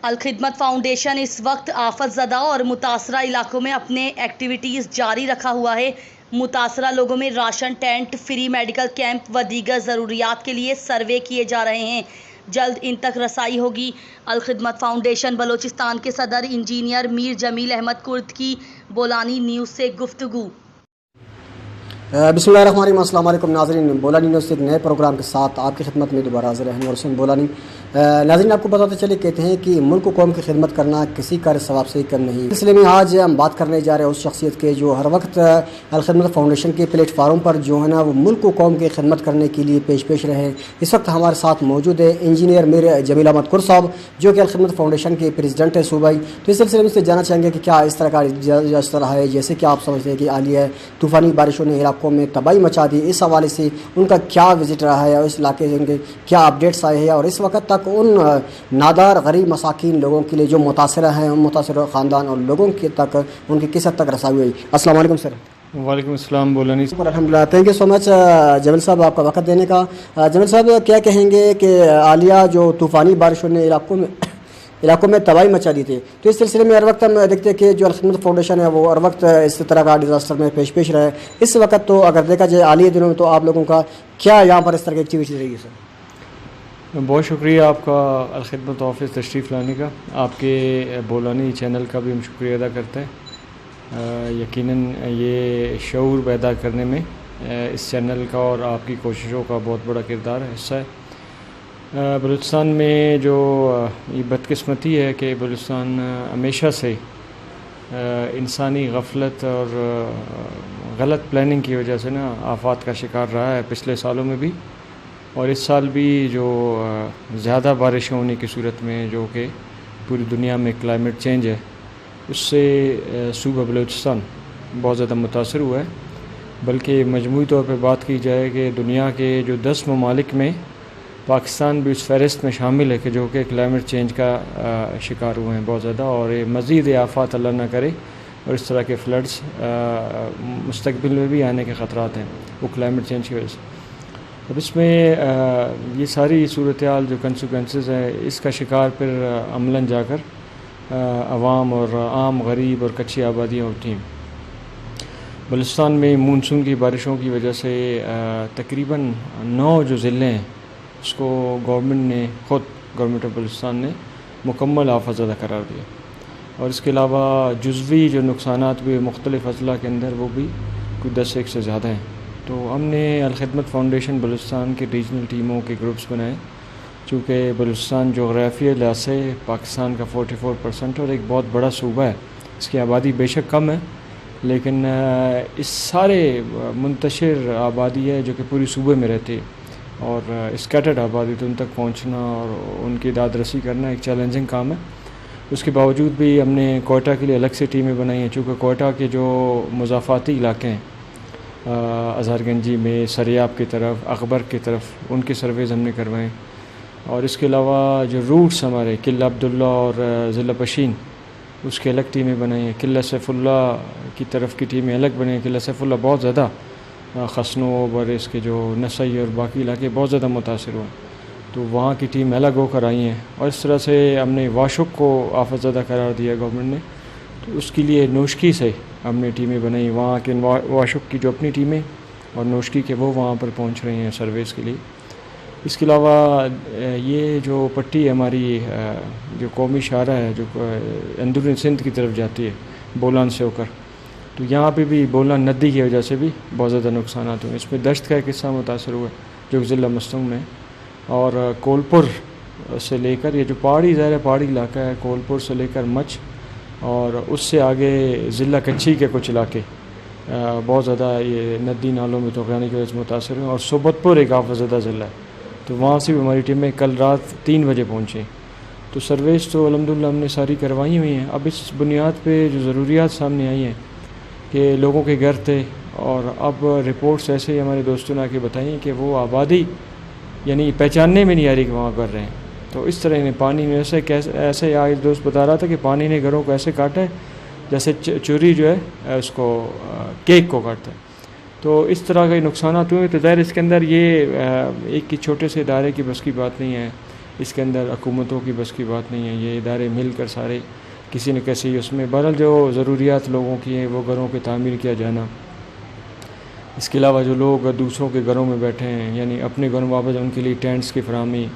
Al-Khidmat foundation اس وقت آفت زدہ اور متاثرہ علاقوں میں اپنے ایکٹیویٹیز جاری رکھا ہوا ہے۔ متاثرہ لوگوں میں ration tent, free medical camp و دیگر ضروریات کے لیے سروے کیے جا رہے ہیں۔ جلد ان تک رسائی ہوگی۔ الخدمت فاؤنڈیشن بلوچستان کے صدر انجینئر میر جمیل احمد کرد کی بولانی نیوز سے گفتگو۔ بسم اللہ الرحمن الرحیم۔ السلام علیکم ناظرین، بولانی نیوز سے ایک نئے پروگرام کے ساتھ آپ کی خدمت میں دوبارہ حاضر ہیں انور حسین بولانی۔ ناظرین، آپ کو بتاتے چلے کہتے ہیں کہ ملک و قوم کی خدمت کرنا کسی کار ثواب سے کم نہیں۔ اس لیے میں آج ہم بات کرنے جا رہے ہیں اس شخصیت کے جو ہر وقت الخدمت فاؤنڈیشن کے پلیٹ فارم پر جو ہے نا وہ ملک و قوم کی خدمت کرنے کے لیے پیش رہے۔ اس وقت ہمارے ساتھ موجود ہے انجینئر میر جمیل احمد کرد صاحب، جو کہ الخدمت فاؤنڈیشن کے پریزیڈنٹ ہے صوبائی۔ تو اس سلسلے میں سے جاننا چاہیں گے کہ کیا اس طرح کا اس طرح ہے جیسے کہ آپ سمجھتے ہیں کہ حالیہ طوفانی بارشوں نے علاقوں میں تباہی مچا دی، اس حوالے سے ان کا کیا وزٹ رہا ہے اور اس علاقے سے ان کے کیا اپڈیٹس آئے ہیں اور اس وقت تک ان نادار غریب مساکین لوگوں کے لیے جو متاثرہ ہیں، ان متاثرہ خاندان اور لوگوں کے تک ان کی کس حد تک رسائی ہوئی۔ السلام علیکم سر۔ وعلیکم السلام بولانی۔ الحمدللہ، تھینک یو سو مچ جمیل صاحب آپ کا وقت دینے کا۔ جمیل صاحب کیا کہیں گے کہ حالیہ جو طوفانی بارشوں نے علاقوں میں تباہی مچا دی تھی، تو اس سلسلے میں ہر وقت ہم دیکھتے ہیں کہ جو الخدمت فاؤنڈیشن ہے وہ ہر وقت اس طرح کا ڈیزاسٹر میں پیش رہا ہے۔ اس وقت تو اگر دیکھا جائے حالیہ دنوں میں تو آپ لوگوں کا کیا یہاں پر اس طرح کی ایکٹیویٹی رہی ہے سر؟ بہت شکریہ آپ کا الخدمت آفس تشریف لانے کا، آپ کے بولانی چینل کا بھی ہم شکریہ ادا کرتے ہیں۔ یقیناً یہ شعور پیدا کرنے میں اس چینل کا اور آپ کی کوششوں کا بہت بڑا کردار حصہ ہے۔ بلوچستان میں جو یہ بدقسمتی ہے کہ بلوچستان ہمیشہ سے انسانی غفلت اور غلط پلاننگ کی وجہ سے نا آفات کا شکار رہا ہے، پچھلے سالوں میں بھی اور اس سال بھی جو زیادہ بارشیں ہونے کی صورت میں جو کہ پوری دنیا میں کلائمیٹ چینج ہے، اس سے صوبہ بلوچستان بہت زیادہ متاثر ہوا ہے۔ بلکہ مجموعی طور پہ بات کی جائے کہ دنیا کے جو 10 ممالک میں پاکستان بھی اس فہرست میں شامل ہے کہ جو کہ کلائمیٹ چینج کا شکار ہوئے ہیں بہت زیادہ، اور مزید آفات اللہ نہ کرے اور اس طرح کے فلڈز مستقبل میں بھی آنے کے خطرات ہیں وہ کلائمیٹ چینج کی وجہ سے۔ اب اس میں یہ ساری صورتحال جو کنسیکوینسز ہے اس کا شکار پھر عملاً جا کر عوام اور عام غریب اور کچی آبادیاں ہوتی ہیں۔ بلوچستان میں مونسون کی بارشوں کی وجہ سے تقریباً 9 جو ضلع ہیں اس کو گورنمنٹ آف بلوچستان نے مکمل آفت زدہ قرار دیا، اور اس کے علاوہ جزوی جو نقصانات بھی مختلف اضلاع کے اندر وہ بھی کوئی 10 سے زیادہ ہیں۔ تو ہم نے الخدمت فاؤنڈیشن بلوچستان کے ریجنل ٹیموں کے گروپس بنائے، چونکہ بلوچستان جغرافیائی لحاظ سے پاکستان کا 44% اور ایک بہت بڑا صوبہ ہے، اس کی آبادی بے شک کم ہے لیکن اس سارے منتشر آبادی ہے جو کہ پوری صوبے میں رہتی ہے، اور اسکیٹرڈ آبادی تو ان تک پہنچنا اور ان کی داد رسی کرنا ایک چیلنجنگ کام ہے۔ اس کے باوجود بھی ہم نے کوئٹہ کے لیے الگ سے ٹیمیں بنائی ہیں، چونکہ کوئٹہ کے جو مضافاتی علاقے ہیں اظہر گنجی میں، سریاب کی طرف، اکبر کی طرف، ان کے سرویز ہم نے کروائے، اور اس کے علاوہ جو روٹس ہمارے قلعہ عبداللہ اور ضلع پشین اس کے الگ ٹیمیں بنائی ہیں، قلعہ سیف اللہ کی طرف کی ٹیمیں الگ بنی ہیں۔ قلعہ سیف اللہ بہت زیادہ خسنوب اور اس کے جو نسائی اور باقی علاقے بہت زیادہ متاثر ہوئے، تو وہاں کی ٹیم الگ ہو کر آئی ہیں، اور اس طرح سے ہم نے واشک کو آفت زدہ قرار دیا گورنمنٹ نے، تو اس کے لیے نوشکی سے ہم نے ٹیمیں بنائی، وہاں کے واشک کی جو اپنی ٹیمیں اور نوشکی کے وہ وہاں پر پہنچ رہی ہیں سرویز کے لیے۔ اس کے علاوہ یہ جو پٹی ہماری جو قومی شاہراہ ہے جو اندرون سندھ کی طرف جاتی ہے بولان سے ہو کر، تو یہاں پہ بھی بولان ندی کی وجہ سے بھی بہت زیادہ نقصانات ہوئے۔ اس میں دشت کا ایک حصہ متاثر ہوا جو ضلع مستنگ میں، اور کولپور سے لے کر یہ جو پہاڑی ظاہر پہاڑی علاقہ ہے، کولپور سے لے کر مچھ اور اس سے آگے ضلع کچھی کے کچھ علاقے بہت زیادہ یہ ندی نالوں میں توغیانی کی وجہ سے متاثر ہوئے، اور سوبت پور ایک آفت زدہ ضلع ہے، تو وہاں سے بھی ہماری ٹیمیں کل رات 3 بجے پہنچیں۔ تو سرویز تو الحمدللہ ہم نے ساری کروائی ہوئی ہیں۔ اب اس بنیاد پہ جو ضروریات سامنے آئی ہیں کہ لوگوں کے گھر تھے، اور اب رپورٹس ایسے ہی ہمارے دوستوں نے آ کے بتائیں کہ وہ آبادی یعنی پہچاننے میں نہیں آ رہی کہ وہاں کر رہے ہیں، تو اس طرح انہیں پانی میں ایسے آج دوست بتا رہا تھا کہ پانی نے گھروں کو ایسے کاٹا ہے جیسے چوری جو ہے اس کو کیک کو کاٹتا ہے، تو اس طرح کے نقصانات ہوئے۔ تو ظاہر اس کے اندر یہ ایک چھوٹے سے ادارے کی بس کی بات نہیں ہے، اس کے اندر حکومتوں کی بس کی بات نہیں ہے. یہ ادارے مل کر سارے کسی نہ کسی اس میں بہرحال جو ضروریات لوگوں کی ہیں وہ گھروں کی تعمیر کیا جانا. اس کے علاوہ جو لوگ دوسروں کے گھروں میں بیٹھے ہیں یعنی اپنے گھروں میں واپس ان کے لیے ٹینٹس کی فراہمی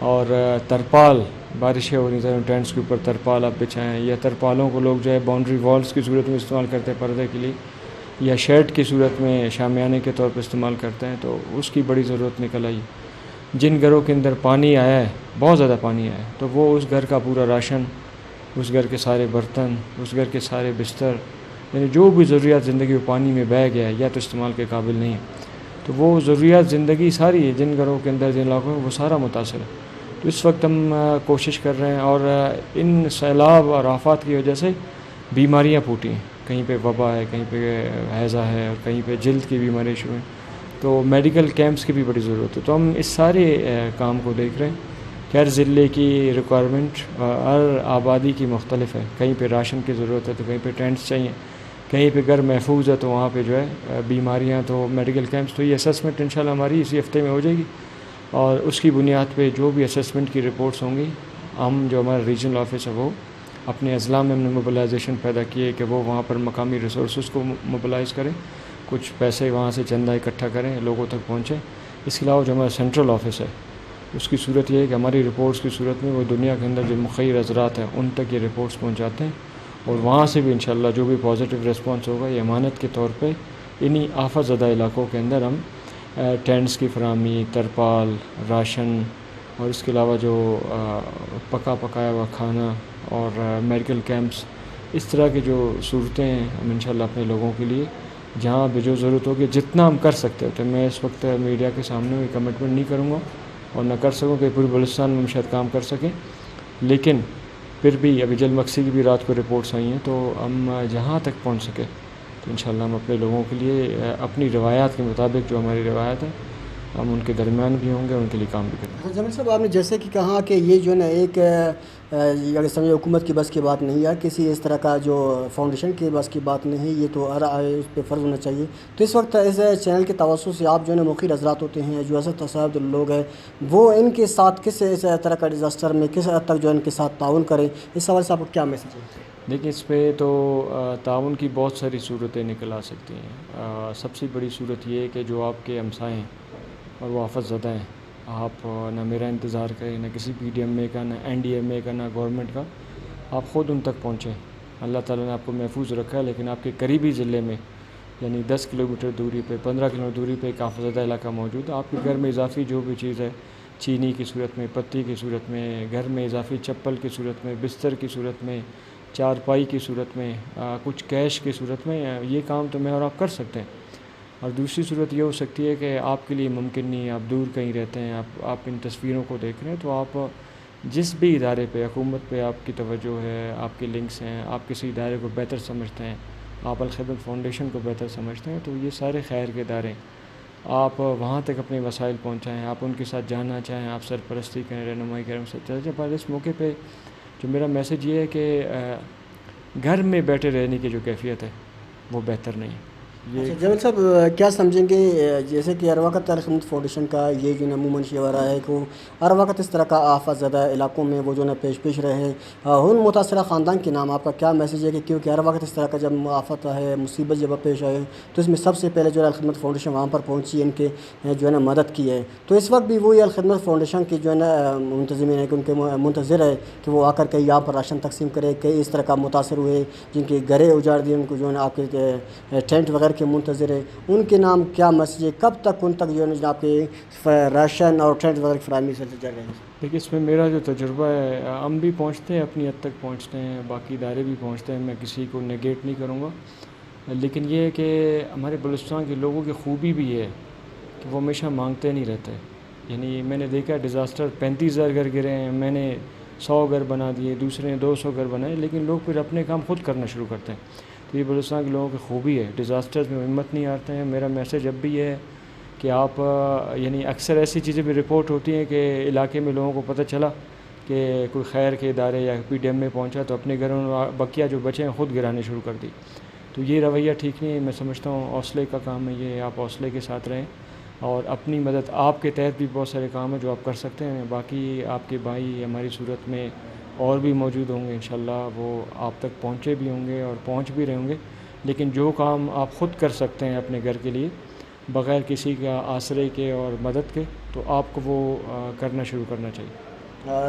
اور ترپال, بارشیں ہو رہی ہیں ٹینٹس کے اوپر ترپال آپ بچھائیں, یا ترپالوں کو لوگ جو ہے باؤنڈری والز کی صورت میں استعمال کرتے ہیں پردے کے لیے, یا شیڈ کی صورت میں شامیانے کے طور پر استعمال کرتے ہیں. تو اس کی بڑی ضرورت نکل آئی. جن گھروں کے اندر پانی آیا ہے, بہت زیادہ پانی آیا ہے, تو وہ اس گھر کا پورا راشن, اس گھر کے سارے برتن, اس گھر کے سارے بستر, یعنی جو بھی ضروریات زندگی وہ پانی میں بہہ گیا ہے یا تو استعمال کے قابل نہیں ہے, تو وہ ضروریات زندگی ساری ہے جن گھروں کے اندر جن علاقوں میں وہ سارا متاثر ہے. تو اس وقت ہم کوشش کر رہے ہیں, اور ان سیلاب اور آفات کی وجہ سے بیماریاں پھوٹی ہیں. کہیں پہ وبا ہے, کہیں پہ ہیضہ ہے, اور کہیں پہ جلد کی بیماری شروع ہیں. تو میڈیکل کیمپس کی بھی بڑی ضرورت ہے. تو ہم اس سارے کام کو دیکھ رہے ہیں. ہر ضلع کی ریکوائرمنٹ ہر آبادی کی مختلف ہے. کہیں پہ راشن کی ضرورت ہے تو کہیں پہ ٹینٹس چاہیے, کہیں پہ گھر محفوظ ہے تو وہاں پہ جو ہے بیماریاں, تو میڈیکل کیمپس. تو یہ اسسمنٹ انشاءاللہ ہماری اسی ہفتے میں ہو جائے گی, اور اس کی بنیاد پہ جو بھی اسسمنٹ کی رپورٹس ہوں گی, ہم جو ہمارا ریجنل آفس ہے وہ اپنے اضلاع میں ہم نے موبلائزیشن پیدا کی ہے کہ وہ وہاں پر مقامی ریسورسز کو موبلائز کریں, کچھ پیسے وہاں سے چندہ اکٹھا کریں, لوگوں تک پہنچیں. اس کے علاوہ جو ہمارا سینٹرل آفس ہے اس کی صورت یہ ہے کہ ہماری رپورٹس کی صورت میں وہ دنیا کے اندر جو مخیر حضرات ہیں ان تک یہ رپورٹس پہنچاتے ہیں, اور وہاں سے بھی انشاءاللہ جو بھی پازیٹیو ریسپانس ہوگا یہ امانت کے طور پہ انہی آفت زدہ علاقوں کے اندر ہم ٹینٹس کی فراہمی, ترپال, راشن, اور اس کے علاوہ جو پکایا ہوا کھانا اور میڈیکل کیمپس, اس طرح کی جو صورتیں ہیں ہم انشاءاللہ اپنے لوگوں کے لیے جہاں بھی جو ضرورت ہوگی جتنا ہم کر سکتے ہیں. تو میں اس وقت میڈیا کے سامنے کوئی کمٹمنٹ نہیں کروں گا اور نہ کر سکوں کہ پوری بلوچستان میں ہم شاید کام کر سکیں, لیکن پھر بھی ابھی جل مکسی کی بھی رات کو رپورٹس آئی ہیں, تو ہم جہاں تک پہنچ سکے تو انشاءاللہ ہم اپنے لوگوں کے لیے اپنی روایات کے مطابق جو ہماری روایت ہے ہم ان کے درمیان بھی ہوں گے, ان کے لیے کام بھی کریں گے. جمیل صاحب, آپ نے جیسے کہ کہا کہ یہ جو ہے نا ایک اگر سمجھے حکومت کی بس کی بات نہیں ہے, کسی اس طرح کا جو فاؤنڈیشن کی بس کی بات نہیں ہے, یہ تو ہر اس پہ فرض ہونا چاہیے. تو اس وقت اس چینل کے توسط سے آپ جو ہے نا مخیر حضرات ہوتے ہیں, جو ایسے تصاحب لوگ ہیں, وہ ان کے ساتھ کس اس طرح کا ڈیزاسٹر میں کس حد تک جو ہے ان کے ساتھ تعاون کریں, اس حوالے سے آپ کو کیا میسیج ہے؟ دیکھیں, اس پہ تو تعاون کی بہت ساری صورتیں نکل آ سکتی ہیں. سب سے بڑی صورت یہ ہے کہ جو آپ کے ہمسائے ہیں اور وہ آفت زدہ ہیں, آپ نہ میرا انتظار کریں, نہ کسی پی ڈی ایم اے کا, نہ این ڈی ایم اے کا, نہ گورنمنٹ کا, آپ خود ان تک پہنچیں. اللہ تعالیٰ نے آپ کو محفوظ رکھا ہے, لیکن آپ کے قریبی ضلع میں یعنی 10 کلومیٹر دوری پہ, 15 کلومیٹر دوری پہ ایک آفت زدہ علاقہ موجود ہے. آپ کے گھر میں اضافی جو بھی چیز ہے, چینی کی صورت میں, پتی کی صورت میں, گھر میں اضافی چپل کی صورت میں, بستر کی صورت میں, چارپائی کی صورت میں, کچھ کیش کی صورت میں, یہ کام تو میں اور آپ کر سکتے ہیں. اور دوسری صورت یہ ہو سکتی ہے کہ آپ کے لیے ممکن نہیں, آپ دور کہیں رہتے ہیں, آپ ان تصویروں کو دیکھ رہے ہیں, تو آپ جس بھی ادارے پہ, حکومت پہ آپ کی توجہ ہے, آپ کے لنکس ہیں, آپ کسی ادارے کو بہتر سمجھتے ہیں, آپ الخدمت فاؤنڈیشن کو بہتر سمجھتے ہیں, تو یہ سارے خیر کے ادارے ہیں. آپ وہاں تک اپنے وسائل پہنچائیں, آپ ان کے ساتھ جاننا چاہیں, آپ سرپرستی کریں, رہنمائی کریں, پر اس موقع پہ جو میرا میسیج یہ ہے کہ گھر میں بیٹھے رہنے کی جو کیفیت ہے وہ بہتر نہیں ہے. جمیل صاحب, کیا سمجھیں گے جیسے کہ ہر وقت الخدمت فاؤنڈیشن کا یہ جو ہے منشیہ رہا ہے کہ وہ ہر وقت اس طرح کا آفت زدہ علاقوں میں وہ جو ہے پیش رہے, ان متاثرہ خاندان کے نام آپ کا کیا میسیج ہے کہ کیونکہ ہر وقت اس طرح کا جب آفت ہے, مصیبت جب پیش آئے, تو اس میں سب سے پہلے جو ہے الخدمت فاؤنڈیشن وہاں پر پہنچی, ان کے جو ہے نا مدد کی ہے. تو اس وقت بھی وہی الخدمت فاؤنڈیشن کی جو ہے نا منتظمین ہے کہ ان کے منتظر ہے کہ وہ آ کر کے یہاں پر راشن تقسیم کرے. کئی اس طرح کا متاثر ہوئے جن کے گھریں اجاڑ دیے, ان کو جو ہے نا آپ کے ٹینٹ وغیرہ کے منتظر ہے, ان کے نام کیا میسیج ہے, کب تک ان تک جو ہے آپ کے راشن اور ٹینٹ وغیرہ فراہمی سے جا رہے ہیں؟ دیکھیے, اس میں میرا جو تجربہ ہے, ہم بھی پہنچتے ہیں, اپنی حد تک پہنچتے ہیں, باقی ادارے بھی پہنچتے ہیں, میں کسی کو نیگیٹ نہیں کروں گا, لیکن یہ ہے کہ ہمارے بلوچستان کے لوگوں کی خوبی بھی ہے کہ وہ ہمیشہ مانگتے نہیں رہتے. یعنی میں نے دیکھا ڈیزاسٹر 35,000 گھر گرے ہیں, میں نے 100 گھر بنا دیے, دوسرے نے 200 گھر بنائے, لیکن لوگ پھر اپنے کام خود کرنا شروع کرتے ہیں. تو یہ بلوچستان کے لوگوں کی خوبی ہے, ڈیزاسٹرز میں ہمت نہیں آتے ہیں. میرا میسیج اب بھی یہ ہے کہ آپ یعنی اکثر ایسی چیزیں بھی رپورٹ ہوتی ہیں کہ علاقے میں لوگوں کو پتہ چلا کہ کوئی خیر کے ادارے یا پی ڈی ایم میں پہنچا تو اپنے گھروں میں بقیہ جو بچے ہیں خود گرانے شروع کر دی. تو یہ رویہ ٹھیک نہیں ہے. میں سمجھتا ہوں حوصلے کا کام ہے یہ, آپ حوصلے کے ساتھ رہیں, اور اپنی مدد آپ کے تحت بھی بہت سارے کام ہیں جو آپ کر سکتے ہیں. باقی آپ کے بھائی ہماری صورت میں اور بھی موجود ہوں گے انشاءاللہ، وہ آپ تک پہنچے بھی ہوں گے اور پہنچ بھی رہے ہوں گے. لیکن جو کام آپ خود کر سکتے ہیں اپنے گھر کے لیے بغیر کسی کا آسرے کے اور مدد کے، تو آپ کو وہ کرنا شروع کرنا چاہیے.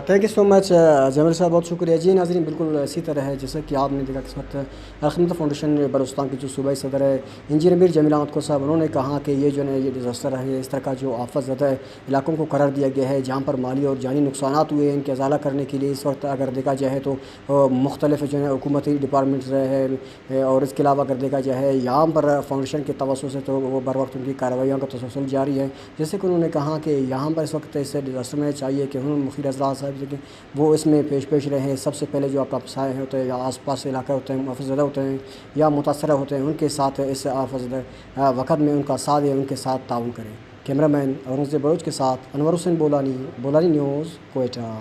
تھینک یو سو مچ جمیل صاحب، بہت شکریہ. جی ناظرین، بالکل اسی طرح ہے جیسا کہ آپ نے دیکھا کہ اس وقت الخدمت فاؤنڈیشن بلوچستان کے جو صوبائی صدر ہے انجینئر امیر جمیل احمد کو صاحب، انہوں نے کہا کہ یہ جو ہے یہ ڈیزاسٹر ہے، اس طرح کا جو آفت زدہ علاقوں کو قرار دیا گیا ہے جہاں پر مالی اور جانی نقصانات ہوئے ہیں، ان کے ازالہ کرنے کے لیے اس وقت اگر دیکھا جائے تو مختلف جو ہے حکومتی ڈپارٹمنٹس ہے، اور اس کے علاوہ اگر دیکھا جائے یہاں پر فاؤنڈیشن کے توسط سے تو وہ بر وقت ان کی کارروائیوں کا تسلسل جاری ہے. جیسے کہ انہوں نے کہا کہ یہاں پر اس وقت اس ڈیزاسٹر میں چاہیے کہ انہوں مخیر حضرات صاحب وہ اس میں پیش رہے. سب سے پہلے جو آپ مسائل ہوتے ہیں یا آس پاس علاقے ہوتے ہیں آفت زدہ ہوتے ہیں یا متاثرہ ہوتے ہیں، ان کے ساتھ اس آفت زدہ وقت میں ان کا ساتھ یا ان کے ساتھ تعاون کریں. کیمرہ مین اورنگزیب بلوچ کے ساتھ انور حسین بولانی نیوز، کوئٹہ.